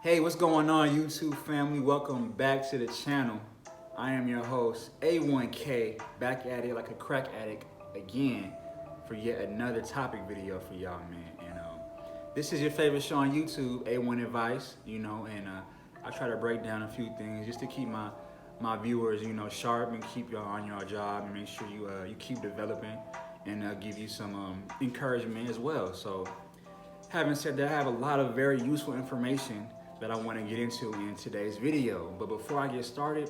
Hey, what's going on, YouTube family? Welcome back to the channel. I am your host, A1K, back at it like a crack addict again for yet another topic video for y'all, man. And this is your favorite show on YouTube, A1 Advice, and I try to break down a few things just to keep my viewers, sharp and keep y'all on your job and make sure you keep developing and give you some encouragement as well. So, having said that, I have a lot of very useful information that I want to get into in today's video. But before I get started,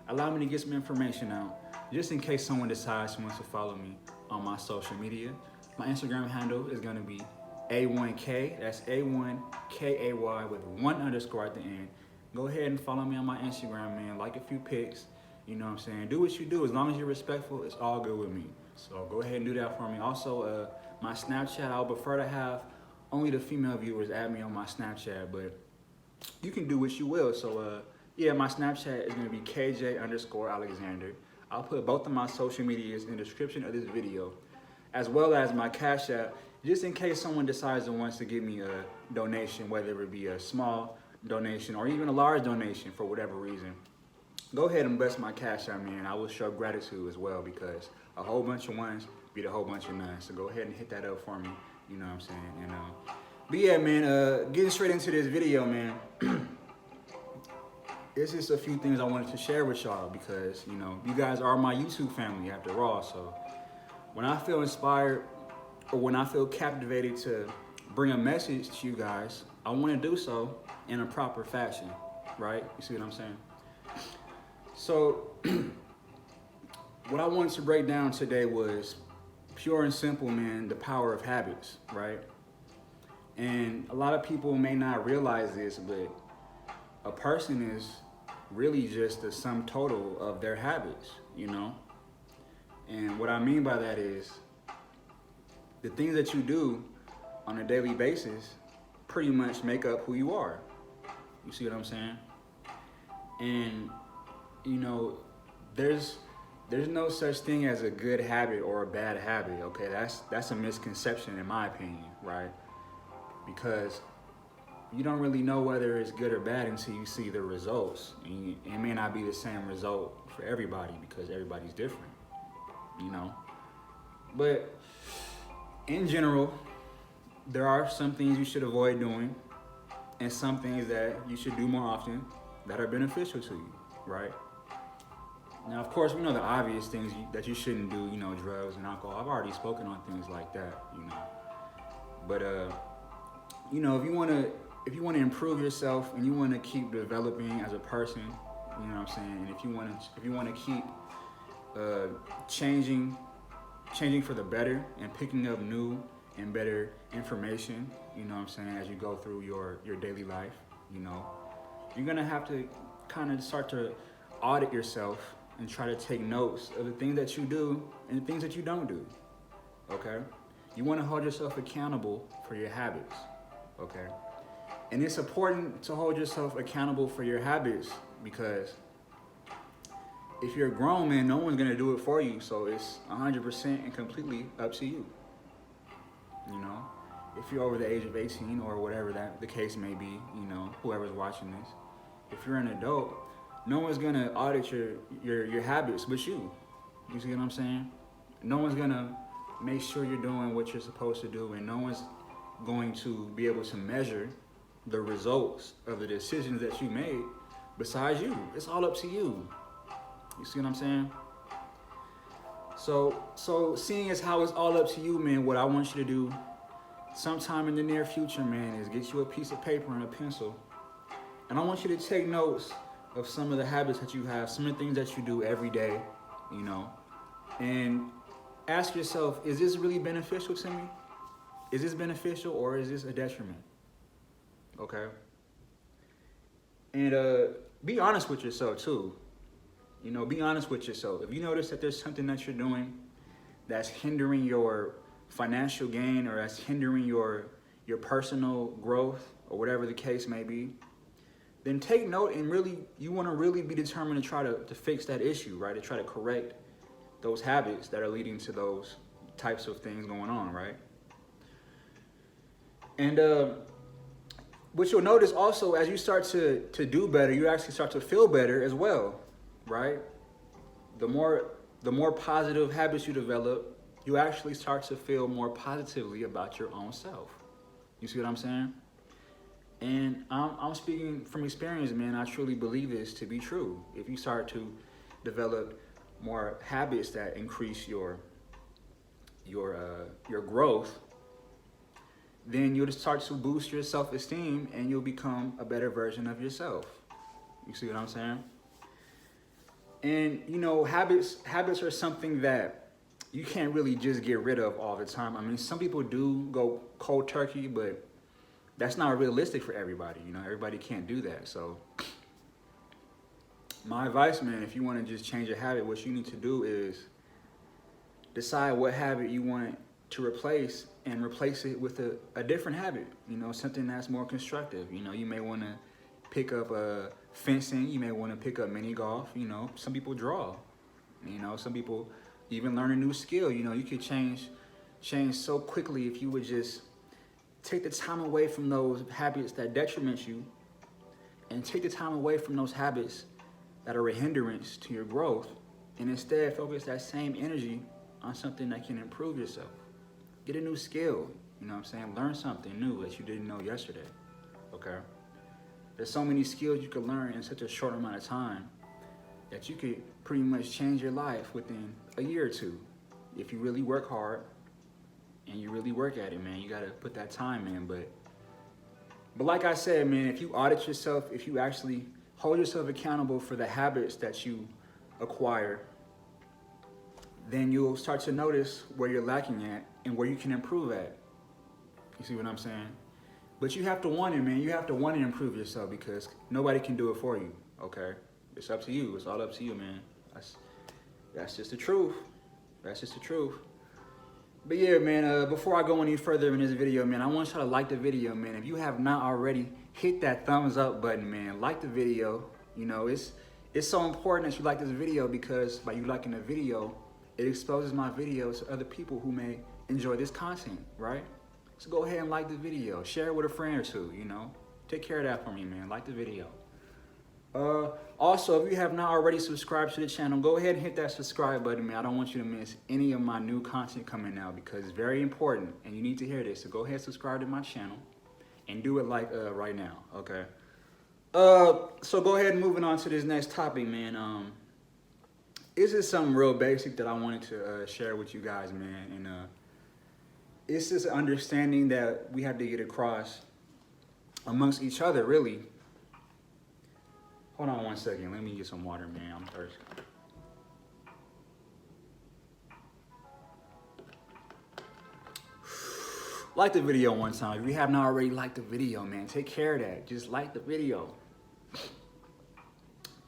allow me to get some information out, just in case someone decides wants to follow me on my social media. My Instagram handle is going to be A1K, that's A1KAY with one underscore at the end. Go ahead and follow me on my Instagram, man. Like a few pics, you know what I'm saying? Do what you do. As long as you're respectful, it's all good with me. So go ahead and do that for me. Also, my Snapchat, I would prefer to have only the female viewers add me on my Snapchat, but you can do what you will. So yeah, my Snapchat is going to be KJ_Alexander. I'll put both of my social medias in the description of this video, as well as my Cash App, just in case someone decides and wants to give me a donation, whether it be a small donation or even a large donation for whatever reason. Go ahead and bless my Cash App, man. I will show gratitude as well, because a whole bunch of ones beat a whole bunch of none. So go ahead and hit that up for me. You know what I'm saying? And but yeah, man, getting straight into this video, man. It's just a few things I wanted to share with y'all because, you guys are my YouTube family after all. So when I feel inspired or when I feel captivated to bring a message to you guys, I want to do so in a proper fashion, right? You see what I'm saying? So what I wanted to break down today was pure and simple, man, the power of habits, right? And a lot of people may not realize this, but a person is really just the sum total of their habits, And what I mean by that is the things that you do on a daily basis pretty much make up who you are. You see what I'm saying? And, there's no such thing as a good habit or a bad habit, okay? That's a misconception in my opinion, right? Because you don't really know whether it's good or bad until you see the results. And it may not be the same result for everybody because everybody's different, But in general, there are some things you should avoid doing and some things that you should do more often that are beneficial to you, right? Now, of course, we know the obvious things that you shouldn't do, drugs and alcohol. I've already spoken on things like that, But, if you want to improve yourself and you want to keep developing as a person, you know what I'm saying? And if you want to keep changing for the better and picking up new and better information, you know what I'm saying, as you go through your daily life, you're going to have to kind of start to audit yourself and try to take notes of the things that you do and the things that you don't do, okay? You want to hold yourself accountable for your habits, okay? And it's important to hold yourself accountable for your habits because if you're grown, man, no one's going to do it for you. So it's 100% and completely up to you. If you're over the age of 18 or whatever that the case may be, whoever's watching this, if you're an adult, no one's going to audit your habits but you. You see what I'm saying? No one's going to make sure you're doing what you're supposed to do, and no one's going to be able to measure the results of the decisions that you made besides you. It's all up to you. You see what I'm saying? So seeing as how it's all up to you, man, what I want you to do sometime in the near future, man, is get you a piece of paper and a pencil. And I want you to take notes of some of the habits that you have, some of the things that you do every day, and ask yourself, is this really beneficial to me? Is this beneficial or is this a detriment? Okay? And be honest with yourself too. Be honest with yourself. If you notice that there's something that you're doing that's hindering your financial gain or that's hindering your personal growth or whatever the case may be, then take note and you want to really be determined to try to fix that issue, right? To try to correct those habits that are leading to those types of things going on, right? And But you'll notice also as you start to do better, you actually start to feel better as well, right? The more positive habits you develop, you actually start to feel more positively about your own self. You see what I'm saying? And I'm speaking from experience, man. I truly believe this to be true. If you start to develop more habits that increase your growth, then you'll start to boost your self-esteem and you'll become a better version of yourself. You see what I'm saying? And you know, habits are something that you can't really just get rid of all the time. I mean, some people do go cold turkey, but that's not realistic for everybody. You know, everybody can't do that. So my advice, man, if you want to just change a habit, what you need to do is decide what habit you want to replace and replace it with a different habit, you know, something that's more constructive. You know, you may want to pick up fencing, you may want to pick up mini golf, you know, some people draw, you know, some people even learn a new skill. You know, you could change so quickly if you would just take the time away from those habits that detriment you and take the time away from those habits that are a hindrance to your growth and instead focus that same energy on something that can improve yourself. Get a new skill, you know what I'm saying? Learn something new that you didn't know yesterday, okay? There's so many skills you can learn in such a short amount of time that you could pretty much change your life within a year or two. If you really work hard and you really work at it, man, you gotta put that time in. But like I said, man, if you audit yourself, if you actually hold yourself accountable for the habits that you acquire, then you'll start to notice where you're lacking at and where you can improve at. You see what I'm saying? But you have to want it, man. You have to want to improve yourself because nobody can do it for you, okay? It's up to you. It's all up to you, man. That's just the truth. That's just the truth. But yeah, man, before I go any further in this video, man, I want you to like the video, man. If you have not already, hit that thumbs up button, man. Like the video. You know, it's so important that you like this video because by you liking the video, it exposes my videos to other people who may enjoy this content, right? So go ahead and like the video. Share it with a friend or two, you know? Take care of that for me, man. Like the video. Also, if you have not already subscribed to the channel, go ahead and hit that subscribe button, man. I don't want you to miss any of my new content coming out because it's very important and you need to hear this. So go ahead and subscribe to my channel and do it like right now, okay? So go ahead and moving on to this next topic, man. This is something real basic that I wanted to share with you guys, man. And it's just understanding that we have to get across amongst each other, really. Hold on one second. Let me get some water, man. I'm thirsty. Like the video one time. If you have not already liked the video, man, take care of that. Just like the video.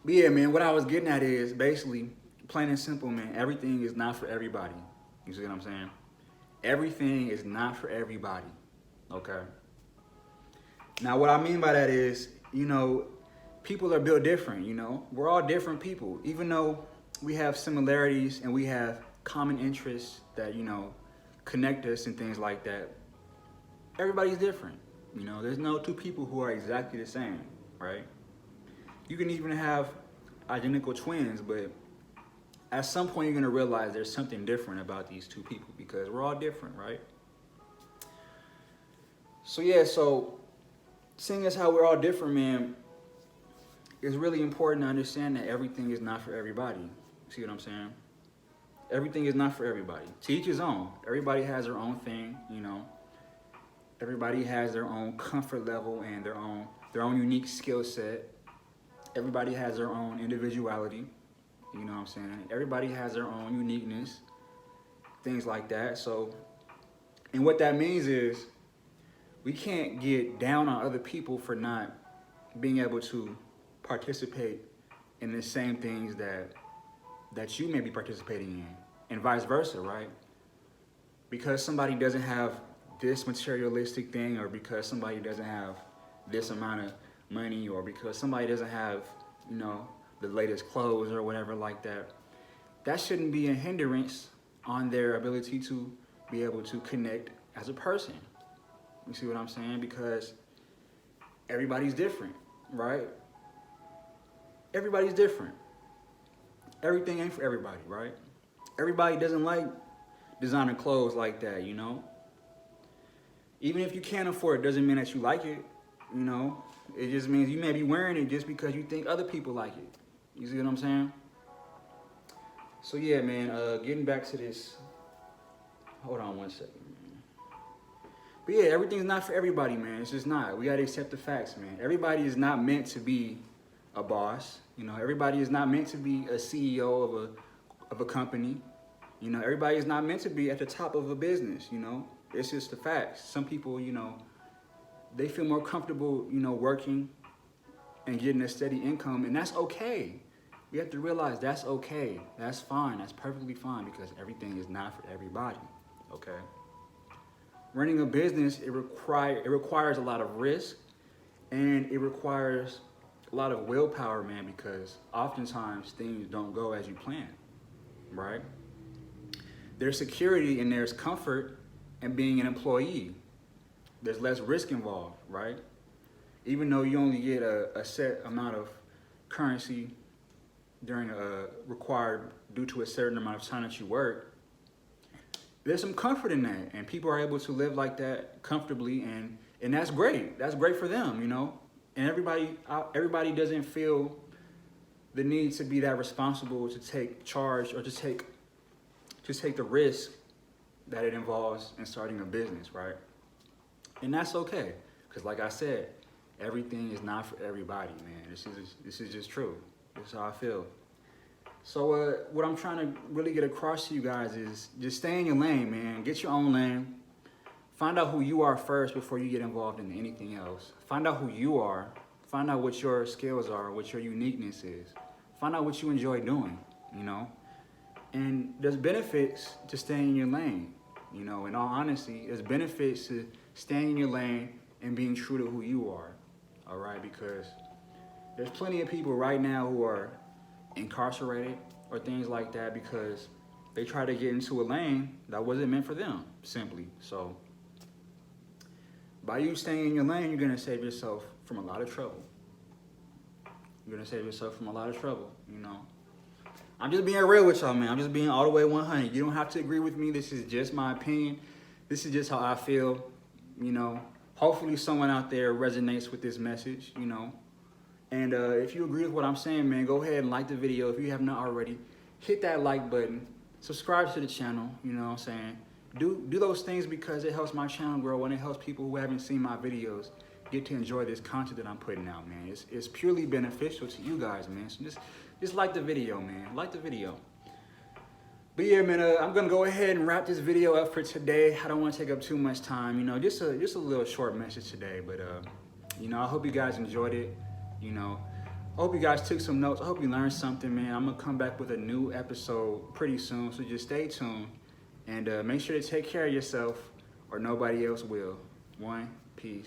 But yeah, man, what I was getting at is basically, plain and simple, man, everything is not for everybody. You see what I'm saying? Everything is not for everybody, okay? Now, what I mean by that is, you know, people are built different, you know? We're all different people. Even though we have similarities and we have common interests that, you know, connect us and things like that, everybody's different. You know, there's no two people who are exactly the same, right? You can even have identical twins, but at some point, you're going to realize there's something different about these two people because we're all different, right? So, yeah, so seeing as how we're all different, man, it's really important to understand that everything is not for everybody. See what I'm saying? Everything is not for everybody. To each his own. Everybody has their own thing, you know. Everybody has their own comfort level and their own unique skill set. Everybody has their own individuality. You know what I'm saying? Everybody has their own uniqueness, things like that. So, and what that means is we can't get down on other people for not being able to participate in the same things that you may be participating in, and vice versa, right? Because somebody doesn't have this materialistic thing, or because somebody doesn't have this amount of money, or because somebody doesn't have, you know, the latest clothes or whatever like that, that shouldn't be a hindrance on their ability to be able to connect as a person. You see what I'm saying? Because everybody's different, right? Everybody's different. Everything ain't for everybody, right? Everybody doesn't like designer clothes like that, you know? Even if you can't afford it, doesn't mean that you like it, you know? It just means you may be wearing it just because you think other people like it. You see what I'm saying? So yeah, man, getting back to this. Hold on one second, man. But yeah, everything's not for everybody, man. It's just not. We gotta accept the facts, man. Everybody is not meant to be a boss. You know, everybody is not meant to be a CEO of a company. You know, everybody is not meant to be at the top of a business, you know? It's just the facts. Some people, you know, they feel more comfortable, you know, working and getting a steady income, and that's okay. We have to realize that's okay. That's fine. That's perfectly fine, because everything is not for everybody, okay? Running a business, it requires a lot of risk, and it requires a lot of willpower, man, because oftentimes things don't go as you plan, right? There's security and there's comfort in being an employee. There's less risk involved, right? Even though you only get a set amount of currency during required due to a certain amount of time that you work, there's some comfort in that, and people are able to live like that comfortably, and that's great. That's great for them, you know. And everybody doesn't feel the need to be that responsible to take charge or to take the risk that it involves in starting a business, right? And that's okay, because like I said, everything is not for everybody, man. This is just true. This is how I feel. So what I'm trying to really get across to you guys is just stay in your lane, man. Get your own lane. Find out who you are first before you get involved in anything else. Find out who you are. Find out what your skills are, what your uniqueness is. Find out what you enjoy doing, you know? And there's benefits to staying in your lane, you know? In all honesty, there's benefits to staying in your lane and being true to who you are, all right? Because there's plenty of people right now who are incarcerated or things like that because they try to get into a lane that wasn't meant for them, simply. So by you staying in your lane, you're gonna save yourself from a lot of trouble. You're gonna save yourself from a lot of trouble, you know? I'm just being real with y'all, man. I'm just being all the way 100. You don't have to agree with me. This is just my opinion. This is just how I feel, you know? Hopefully someone out there resonates with this message, you know? And if you agree with what I'm saying, man, go ahead and like the video. If you have not already, hit that like button. Subscribe to the channel, you know what I'm saying? Do those things because it helps my channel grow, and it helps people who haven't seen my videos get to enjoy this content that I'm putting out, man. It's purely beneficial to you guys, man. So just like the video, man. Like the video. But yeah, man, I'm gonna go ahead and wrap this video up for today. I don't want to take up too much time, you know. Just a little short message today, but you know, I hope you guys enjoyed it. You know, I hope you guys took some notes. I hope you learned something, man. I'm gonna come back with a new episode pretty soon, so just stay tuned. And make sure to take care of yourself, or nobody else will. One, peace.